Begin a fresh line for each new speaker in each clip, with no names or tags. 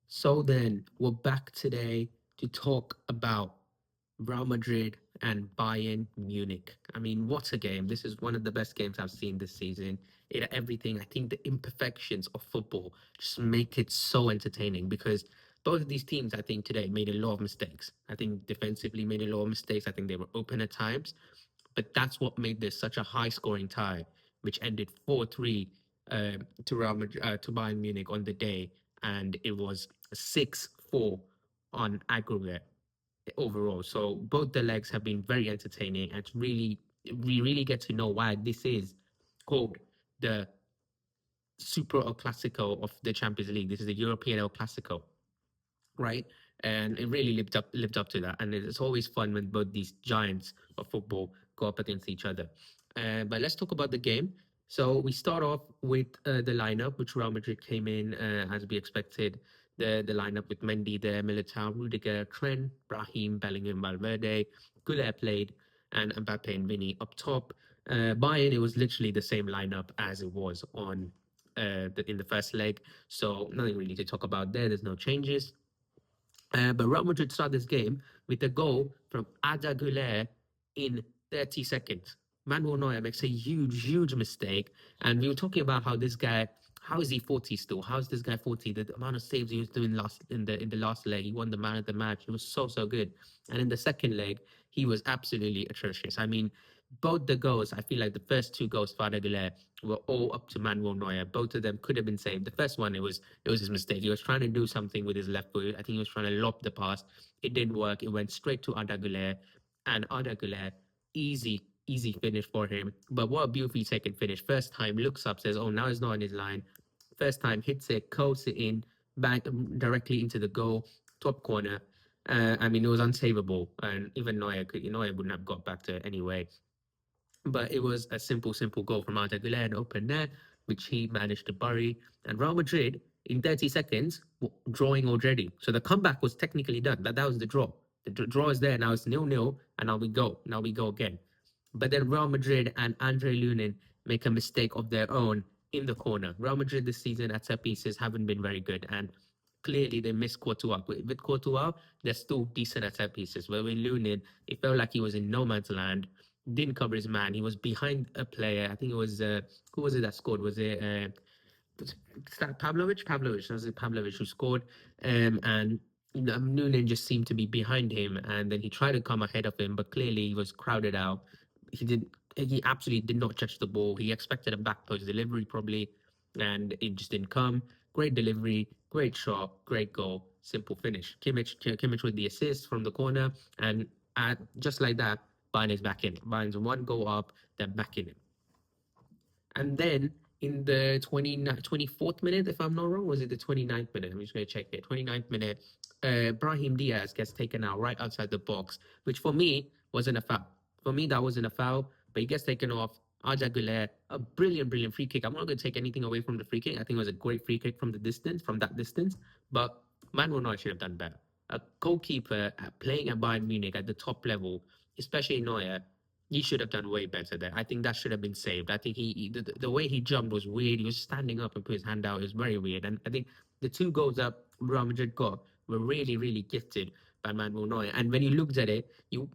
So then we're back today to talk about Real Madrid and Bayern Munich. I mean, what a game. This is one of the best games I've seen this season. It everything. I think the imperfections of football just make it so entertaining because both of these teams, I think, today made a lot of mistakes. I think defensively made a lot of mistakes. I think they were open at times. But that's what made this such a high scoring tie, which ended 4-3 to Bayern Munich on the day. And it was 6-4 on aggregate overall. So both the legs have been very entertaining. And we really get to know why this is called the Super El Clasico of the Champions League. This is the European El Clasico, right? And it really lived up to that. And it's always fun when both these giants of football go up against each other. But let's talk about the game. So we start off with the lineup, which Real Madrid came in as we expected. The lineup with Mendy there, Militao, Rudiger, Trent, Brahim, Bellingham, Valverde, Gullit played, and Mbappe and Vinny up top. Bayern, it was literally the same lineup as it was on in the first leg. So nothing really to talk about there. There's no changes. But Real Madrid start this game with a goal from Ada Güler in 30 seconds. Manuel Neuer makes a huge mistake. And we were talking about how this guy, how is he 40 still? How is this guy 40? The amount of saves he was doing last in the last leg, he won the man of the match. It was so good. And in the second leg, he was absolutely atrocious. I mean, both the goals, I feel like the first two goals for Ada Güler were all up to Manuel Neuer. Both of them could have been saved. The first one, it was his mistake. He was trying to do something with his left foot. I think he was trying to lob the pass. It didn't work. It went straight to Arda Güler. And Arda Güler, easy finish for him. But what a beautifully taken finish. First time, looks up, says, oh, now it's not on his line. First time, hits it, curls it in, back directly into the goal, top corner. I mean, it was unsavable. And even Neuer wouldn't have got back to it anyway. But it was a simple goal from Arda Güler, an open net, which he managed to bury. And Real Madrid, in 30 seconds, drawing already. So the comeback was technically done. That was the draw. The draw is there. Now it's 0-0, and now we go. Now we go again. But then Real Madrid and Andre Lunin make a mistake of their own in the corner. Real Madrid this season at set pieces haven't been very good. And clearly they missed Courtois. With Courtois, they're still decent at set pieces. But with Lunin, it felt like he was in no man's land, didn't cover his man. He was behind a player. I think it was who was it that scored? Was that Pavlovic? Pavlovic. Was it Pavlovic who scored? And Noonan just seemed to be behind him, and then he tried to come ahead of him, but clearly he was crowded out. He did. He absolutely did not touch the ball. He expected a back post delivery probably, and it just didn't come. Great delivery, great shot, great goal, simple finish. Kimmich with the assist from the corner, and just like that, Bayern is back in. Bayern's one goal up, they're back in it. And then in the 24th minute, if I'm not wrong, was it the 29th minute? I'm just going to check it. 29th minute, Brahim Diaz gets taken out right outside the box, which for me wasn't a foul. For me, that wasn't a foul, but he gets taken off. Arda Güler, a brilliant free kick. I'm not going to take anything away from the free kick. I think it was a great free kick from that distance. But Manuel Neuer should have done better. A goalkeeper playing at Bayern Munich at the top level, especially Neuer, he should have done way better there. I think that should have been saved. I think the way he jumped was weird. He was standing up and put his hand out. It was very weird. And I think the two goals that Real Madrid got were really gifted by Manuel Neuer. And when you looked at it, you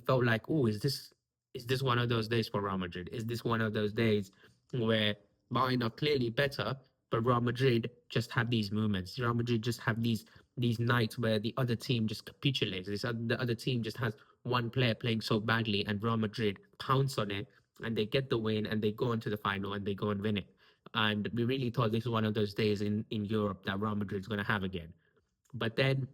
felt like, oh, is this one of those days for Real Madrid? Is this one of those days where Bayern are clearly better, but Real Madrid just have these moments. Real Madrid just have these nights where the other team just capitulates. The other team just has one player playing so badly, and Real Madrid pounce on it, and they get the win, and they go into the final, and they go and win it. And we really thought this was one of those days in Europe that Real Madrid is going to have again. But then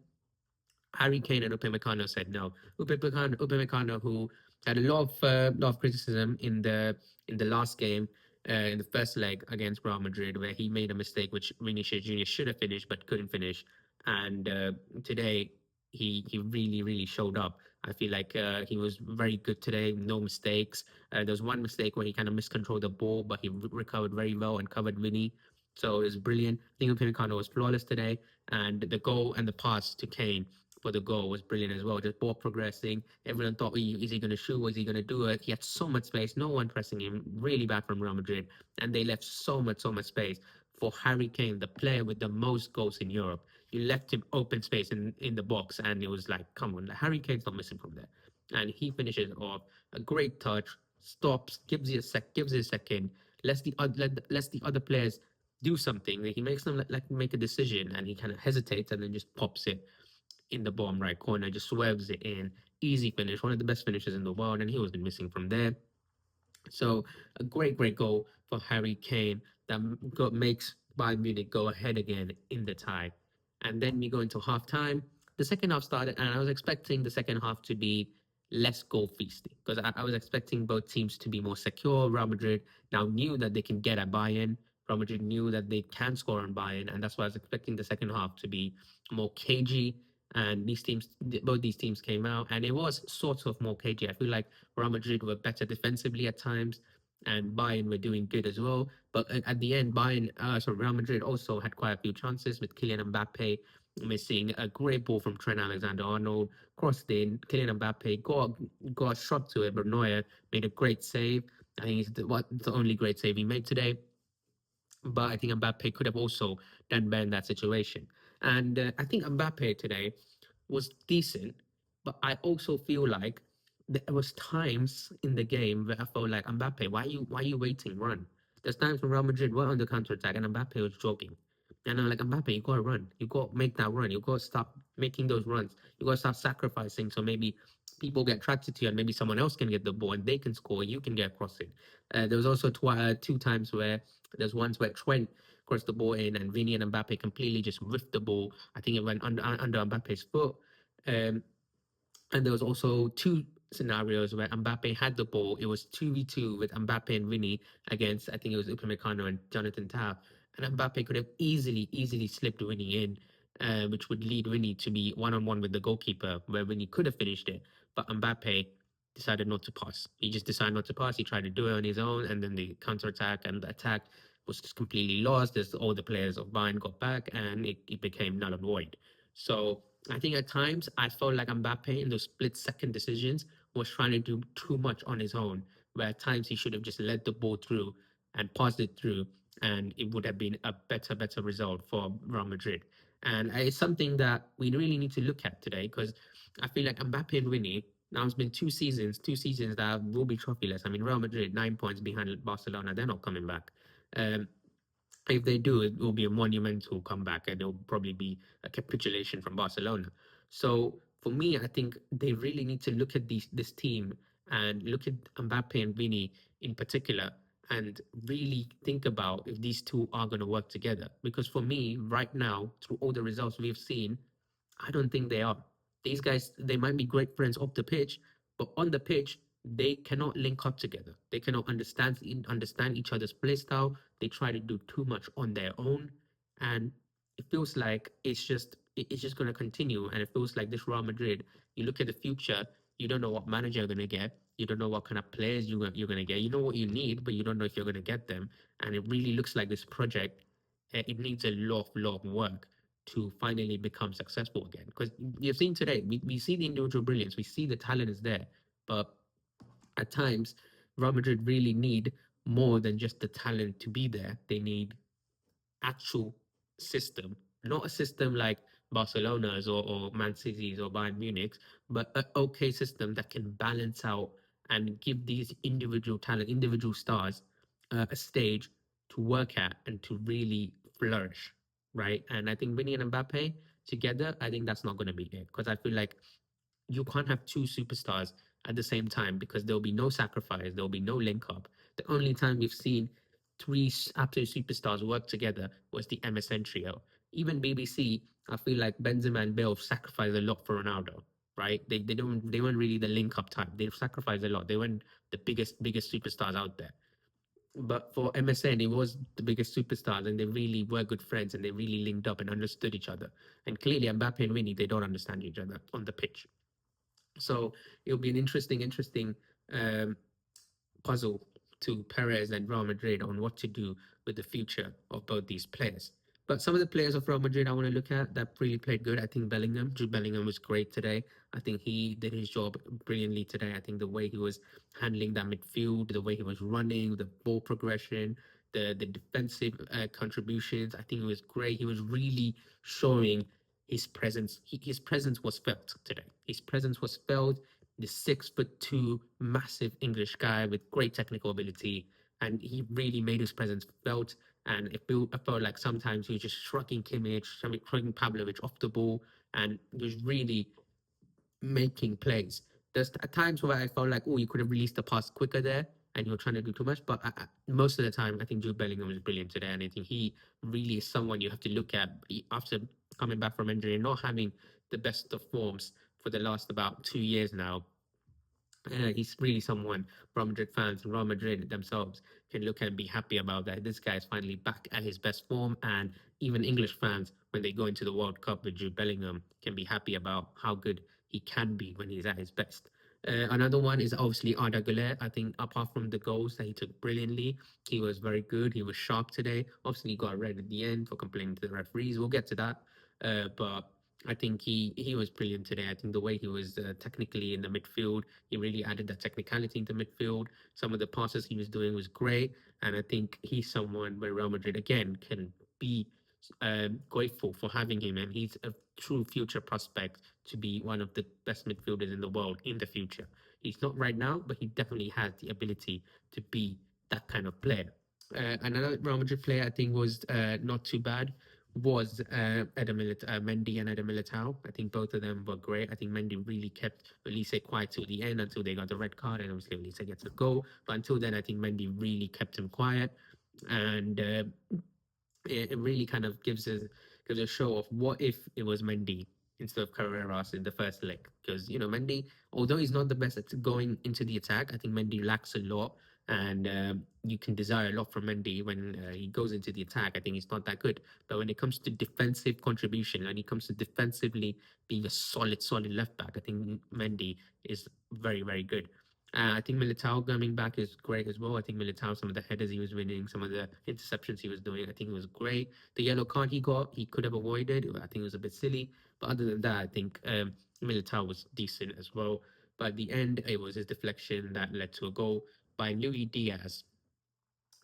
Harry Kane and Upamecano said no. Upamecano, who had a lot of criticism in the last game, in the first leg against Real Madrid, where he made a mistake which Vinicius Junior should have finished but couldn't finish. And today he really showed up. I feel like he was very good today, no mistakes. There was one mistake where he kind of miscontrolled the ball, but he recovered very well and covered Vinny. So it was brilliant. I think Upamecano was flawless today, and the goal and the pass to Kane for the goal was brilliant as well. Just ball progressing. Everyone thought, is he going to shoot? Was he going to do it? He had so much space. No one pressing him. Really bad from Real Madrid. And they left so much space for Harry Kane, the player with the most goals in Europe. You left him open space in the box, and it was like, come on, like, Harry Kane's not missing from there. And he finishes off a great touch, stops, gives you a second, lets the other players do something. Like, he makes them like make a decision, and he kind of hesitates and then just pops it in the bottom right corner, just swerves it in. Easy finish, one of the best finishes in the world, and he wasn't missing from there. So a great goal for Harry Kane that makes Bayern Munich go ahead again in the tie. And then we go into half time. The second half started, and I was expecting the second half to be less goal feasting because I was expecting both teams to be more secure. Real Madrid now knew that they can get at Bayern. Real Madrid knew that they can score on Bayern, and that's why I was expecting the second half to be more cagey. And both these teams came out, and it was sort of more cagey. I feel like Real Madrid were better defensively at times, and Bayern were doing good as well. But at the end, Real Madrid also had quite a few chances with Kylian Mbappe missing a great ball from Trent Alexander-Arnold, crossed in. Kylian Mbappe got a shot to it, but Neuer made a great save. I think it's the only great save he made today. But I think Mbappe could have also done better in that situation. And I think Mbappe today was decent, but I also feel like there was times in the game where I felt like, Mbappe, why are you waiting? Run. There's times when Real Madrid were on the counter attack and Mbappe was jogging. And I'm like, Mbappe, you gotta run. You gotta make that run. You gotta stop making those runs. You gotta start sacrificing so maybe people get attracted to you and maybe someone else can get the ball and they can score. You can get across it. There was also two times where there's ones where Trent crossed the ball in and Vinny and Mbappe completely just whiffed the ball. I think it went under Mbappe's foot. Um, and there was also two scenarios where Mbappe had the ball. It was 2v2 with Mbappe and Vinny against, I think it was Upamecano and Jonathan Tah. And Mbappe could have easily slipped Vinny in, which would lead Vinny to be one-on-one with the goalkeeper, where Vinny could have finished it. But Mbappe decided not to pass. He just decided not to pass. He tried to do it on his own, and then the counter-attack and the attack was just completely lost as all the players of Bayern got back, and it became null and void. So I think at times I felt like Mbappe in those split second decisions was trying to do too much on his own, where at times he should have just led the ball through and passed it through, and it would have been a better result for Real Madrid. And it's something that we really need to look at today because I feel like Mbappe and Winnie, now it's been two seasons that will be trophyless. I mean, Real Madrid, 9 points behind Barcelona, they're not coming back. Um, if they do, it will be a monumental comeback and it'll probably be a capitulation from Barcelona. So for me, I think they really need to look at this team and look at Mbappe and Vini in particular and really think about if these two are going to work together. Because for me, right now, through all the results we've seen, I don't think they are. These guys, they might be great friends off the pitch, but on the pitch, they cannot link up together. They cannot understand each other's play style. They try to do too much on their own, and it feels like it's just going to continue. And it feels like this Real Madrid. You look at the future, you don't know what manager you're going to get. You don't know what kind of players you're going to get. You know what you need, but you don't know if you're going to get them. And it really looks like this project. It needs a lot of work to finally become successful again. Because you've seen today, we see the individual brilliance, we see the talent is there, but at times, Real Madrid really need more than just the talent to be there. They need actual system, not a system like Barcelona's or Man City's or Bayern Munich's, but an okay system that can balance out and give these individual talent, individual stars, a stage to work at and to really flourish, right? And I think Vinny and Mbappe together, I think that's not going to be it because I feel like you can't have two superstars at the same time because there'll be no sacrifice, there'll be no link up. The only time we've seen three absolute superstars work together was the MSN trio. Even BBC, I feel like Benzema and Bale sacrificed a lot for Ronaldo, right? They weren't really the link up type. They sacrificed a lot. They weren't the biggest superstars out there. But for MSN, it was the biggest superstars, and they really were good friends, and they really linked up and understood each other. And clearly, Mbappe and Winnie, they don't understand each other on the pitch. So it'll be an interesting um, puzzle to Perez and Real Madrid on what to do with the future of both these players. But some of the players of Real Madrid I want to look at that really played good. I think Jude Bellingham was great today. I think he did his job brilliantly today. I think the way he was handling that midfield, the way he was running, the ball progression, the defensive contributions. I think it was great. He was really showing his presence. His presence was felt today. His presence was felt. The 6'2" massive English guy with great technical ability, and he really made his presence felt. And I felt like sometimes he was just shrugging Kimmich, shrugging Pavlovich off the ball, and he was really making plays. There's at times where I felt like, oh, you could have released the pass quicker there, and you're trying to do too much. But most of the time, I think Jude Bellingham was brilliant today, and I think he really is someone you have to look at after coming back from injury and not having the best of forms for the last about 2 years now. He's really someone Real Madrid fans and Real Madrid themselves can look and be happy about that. This guy is finally back at his best form, and even English fans, when they go into the World Cup with Jude Bellingham, can be happy about how good he can be when he's at his best. Another one is obviously Arda Güler. I think apart from the goals that he took brilliantly, he was very good. He was sharp today. Obviously, he got a red at the end for complaining to the referees. We'll get to that. But I think he was brilliant today. I think the way he was technically in the midfield, he really added that technicality into midfield. Some of the passes he was doing was great, and I think he's someone where Real Madrid again can be grateful for having him, and he's a true future prospect to be one of the best midfielders in the world in the future. He's not right now, but he definitely has the ability to be that kind of player. Another Real Madrid player I think was not too bad was Mendy and Eder Militao. I think both of them were great. I think Mendy really kept Elise quiet till the end until they got the red card, and obviously Elise gets a goal. But until then, I think Mendy really kept him quiet, and it really kind of gives a show of what if it was Mendy instead of Carreras in the first leg. Because Mendy, although he's not the best at going into the attack, I think Mendy lacks a lot, and you can desire a lot from Mendy when he goes into the attack. I think he's not that good, but when it comes to defensive contribution and he comes to defensively being a solid left back, I think Mendy is very very good. I think Militao coming back is great as well. I think Militao, some of the headers he was winning, some of the interceptions he was doing, I think it was great. The yellow card he got, he could have avoided. I think it was a bit silly. But other than that, I think Militao was decent as well. But at the end, it was his deflection that led to a goal by Luis Diaz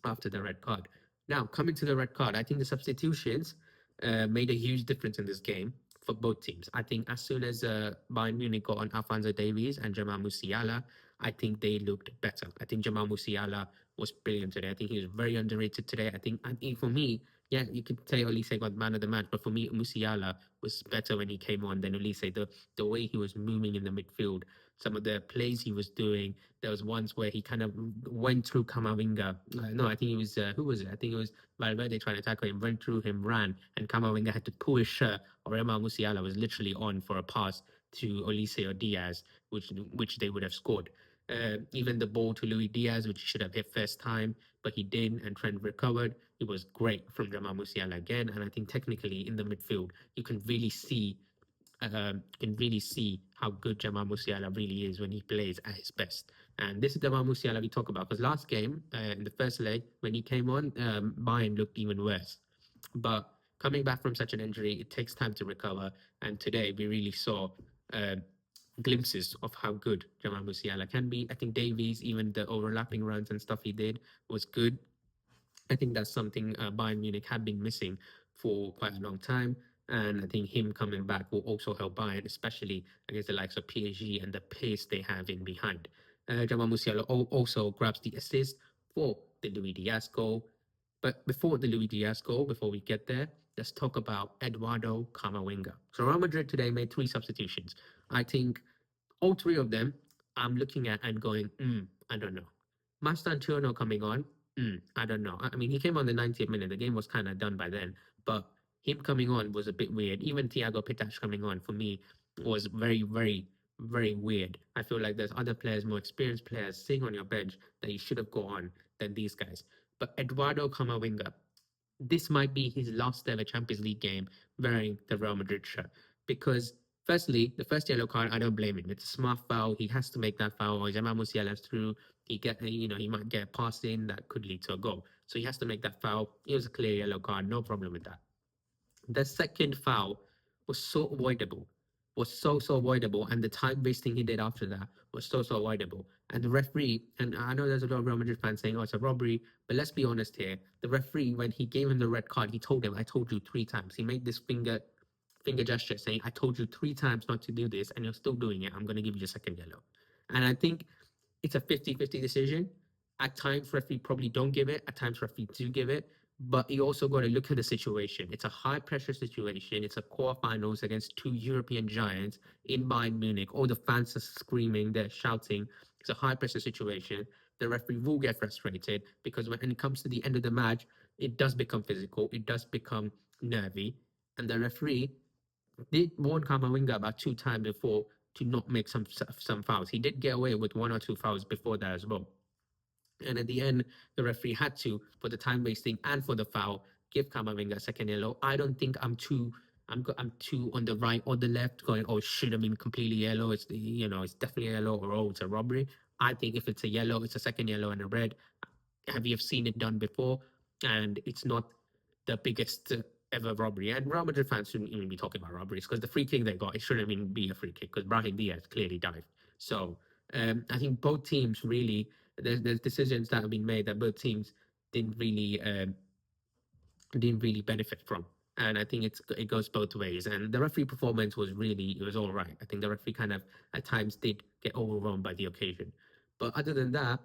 after the red card. Now, coming to the red card, I think the substitutions made a huge difference in this game for both teams. I think as soon as Bayern Munich got on Alphonso Davies and Jamal Musiala, I think they looked better. I think Jamal Musiala was brilliant today. I think he was very underrated today. I think for me, yeah, you could say Olise got man of the match, but for me, Musiala was better when he came on than Olise. The way he was moving in the midfield, some of the plays he was doing, there was once where he kind of went through Kamavinga. No, I think it was who was it? I think it was Valverde trying to tackle him, went through him, ran, and Kamavinga had to pull his shirt, or Emma Musiala was literally on for a pass to Olise or Diaz, which they would have scored. Even the ball to Luis Diaz, which he should have hit first time, but he didn't, and Trent recovered. It was great from Jamal Musiala again, and I think technically in the midfield, you can really see how good Jamal Musiala really is when he plays at his best. And this is Jamal Musiala we talk about because last game, in the first leg, when he came on, Bayern looked even worse. But coming back from such an injury, it takes time to recover. And today we really saw uh, glimpses of how good Jamal Musiala can be. I think Davies, even the overlapping runs and stuff he did was good. I think that's something Bayern Munich have been missing for quite a long time. And I think him coming back will also help Bayern, especially against the likes of PSG and the pace they have in behind. Jamal Musiala also grabs the assist for the Luis Diaz goal. But before the Luis Diaz goal, before we get there, let's talk about Eduardo Camavinga. So Real Madrid today made three substitutions. I think all three of them, I'm looking at and going, I don't know. Mastantuono coming on, I don't know. I mean, he came on the 90th minute. The game was kind of done by then, but him coming on was a bit weird. Even Thiago Pitash coming on for me was very, very, very weird. I feel like there's other players, more experienced players sitting on your bench that you should have gone on than these guys. But Eduardo Camavinga, this might be his last ever Champions League game wearing the Real Madrid shirt. Because, firstly, the first yellow card, I don't blame him. It's a smart foul. He has to make that foul. Or Jamal Musiala's through. He might get a pass in that could lead to a goal. So he has to make that foul. It was a clear yellow card. No problem with that. The second foul was so avoidable. was so avoidable, and the time wasting he did after that was so avoidable. And the referee, and I know there's a lot of Real Madrid fans saying, "Oh, it's a robbery," but let's be honest here. The referee, when he gave him the red card, he told him, "I told you 3 times." He made this finger gesture saying, "I told you 3 times not to do this, and you're still doing it. I'm going to give you a second yellow." And I think it's a 50-50 decision. At times, referee probably don't give it. At times, referee do give it. But you also got to look at the situation. It's a high pressure situation. It's a quarterfinals against two European giants in Bayern Munich. All the fans are screaming, they're shouting. It's a high pressure situation. The referee will get frustrated because when it comes to the end of the match, it does become physical. It does become nervy. And the referee did warn Kamavinga about 2 times before to not make some fouls. He did get away with 1 or 2 fouls before that as well. And at the end, the referee had to, for the time wasting and for the foul, give Kamavinga a second yellow. I don't think I'm too on the right or the left going, oh, it should have been completely yellow. It's definitely yellow, or oh, it's a robbery. I think if it's a yellow, it's a second yellow and a red. Have you seen it done before? And it's not the biggest ever robbery. And Real Madrid fans shouldn't even be talking about robberies because the free kick they got, it shouldn't even be a free kick because Brahim Diaz clearly dived. So I think both teams really, there's decisions that have been made that both teams didn't really didn't really benefit from. And I think it goes both ways. And the referee performance was really, it was all right. I think the referee kind of at times did get overwhelmed by the occasion. But other than that,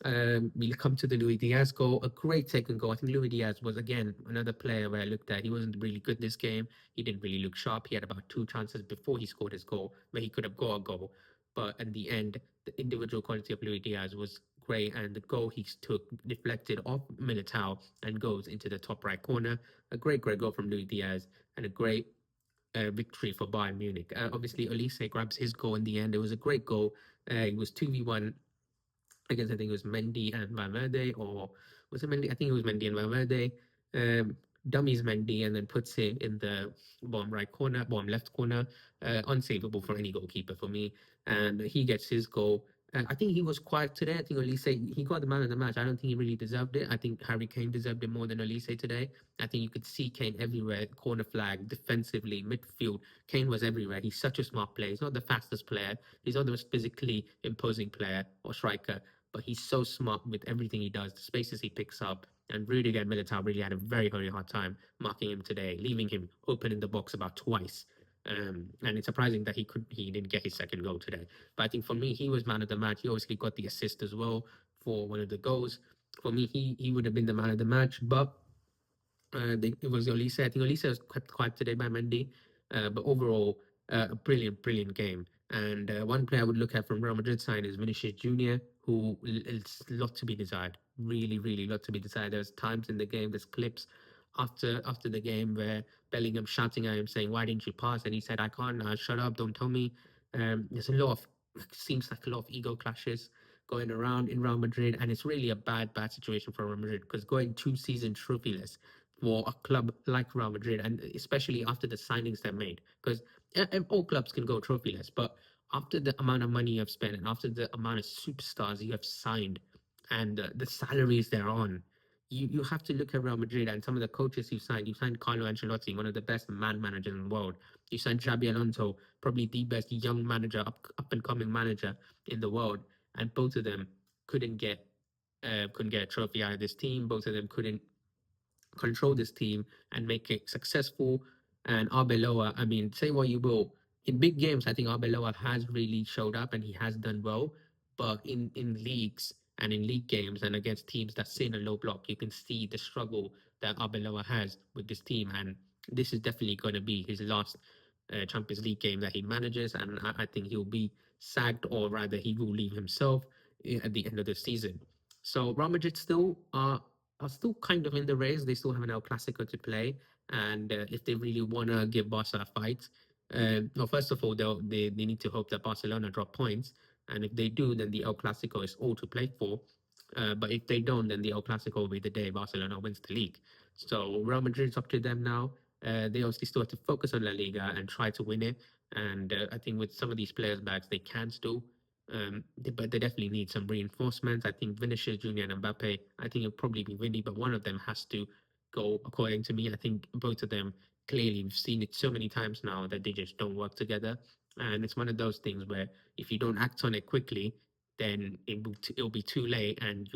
we'll come to the Luis Diaz goal, a great second goal. I think Luis Diaz was again another player where I looked at. He wasn't really good this game. He didn't really look sharp. He had about 2 chances before he scored his goal where he could have got a goal. But at the end, the individual quality of Luis Diaz was great, and the goal he took deflected off Militao and goes into the top right corner. A great goal from Luis Diaz, and a great victory for Bayern Munich. Obviously, Olise grabs his goal in the end. It was a great goal. It was 2v1 against, I think it was Mendy and Valverde, or was it Mendy? I think it was Mendy and Valverde. Um, Dummies Mendy and then puts it in the bottom right corner, bottom left corner. Unsavable for any goalkeeper for me. And he gets his goal. I think he was quiet today. I think Olise, he got the man of the match. I don't think he really deserved it. I think Harry Kane deserved it more than Olise today. I think you could see Kane everywhere, corner flag, defensively, midfield. Kane was everywhere. He's such a smart player. He's not the fastest player. He's not the most physically imposing player or striker, but he's so smart with everything he does, the spaces he picks up. And Rudiger and Militao really had a very hard time marking him today, leaving him open in the box about twice. And it's surprising that he didn't get his second goal today. But I think for me, he was man of the match. He obviously got the assist as well for one of the goals. For me, he would have been the man of the match, but it was Olise. I think Olise was kept quiet today by Mendy, but overall, a brilliant game. And one player I would look at from Real Madrid side is Vinicius Junior, who is a lot to be desired. Really, lot to be desired. There's times in the game, there's clips after the game where Bellingham shouting at him saying, "Why didn't you pass?" And he said, "I can't. Shut up! Don't tell me." There's a lot of seems like a lot of ego clashes going around in Real Madrid, and it's really a bad situation for Real Madrid because going 2 seasons trophyless for a club like Real Madrid, and especially after the signings they made, because all clubs can go trophyless, but after the amount of money you have spent and after the amount of superstars you have signed and the salaries they're on, you have to look at Real Madrid and some of the coaches you signed. You signed Carlo Ancelotti, one of the best man managers in the world. You signed Xabi Alonso, probably the best young manager, up and coming manager in the world, and both of them couldn't get couldn't get a trophy out of this team. Both of them couldn't control this team and make it successful. And Arbeloa, I mean, say what you will, in big games, I think Arbeloa has really showed up and he has done well. But in leagues and in league games and against teams that sit in a low block, you can see the struggle that Arbeloa has with this team. And this is definitely going to be his last Champions League game that he manages. And I think he'll be sacked, or rather, he will leave himself at the end of the season. So Real Madrid are still kind of in the race. They still have an El Clasico to play, and if they really want to give Barca a fight, well, first of all, they need to hope that Barcelona drop points, and if they do, then the El Clasico is all to play for. But if they don't, then the El Clasico will be the day Barcelona wins the league. So Real Madrid's up to them now. They obviously still have to focus on La Liga and try to win it. And I think with some of these players back, they can still. But they definitely need some reinforcements. I think Vinicius Junior and Mbappe, I think it'll probably be Vinny, but one of them has to go according to me. I think both of them, clearly, we've seen it so many times now that they just don't work together. And it's one of those things where if you don't act on it quickly, then it'll be too late, and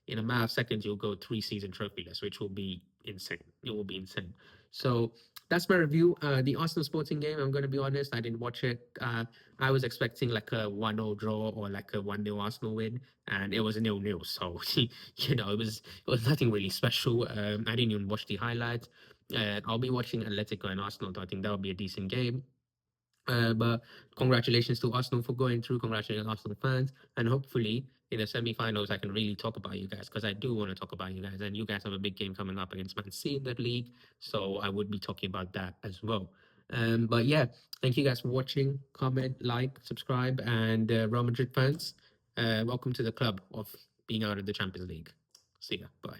in a matter of seconds you'll go three-season trophyless, which will be insane. It will be insane. So that's my review. The Arsenal Sporting game, I'm going to be honest, I didn't watch it. I was expecting like a 1-0 draw or like a 1-0 Arsenal win, and it was a 0-0. So it was nothing really special. I didn't even watch the highlights. I'll be watching Atletico and Arsenal. I think that'll be a decent game. But congratulations to Arsenal for going through. Congratulations, Arsenal fans. And hopefully, in the semi-finals, I can really talk about you guys, because I do want to talk about you guys. And you guys have a big game coming up against Man City in that league. So I would be talking about that as well. But yeah, thank you guys for watching. Comment, like, subscribe. And Real Madrid fans, welcome to the club of being out of the Champions League. See ya. Bye.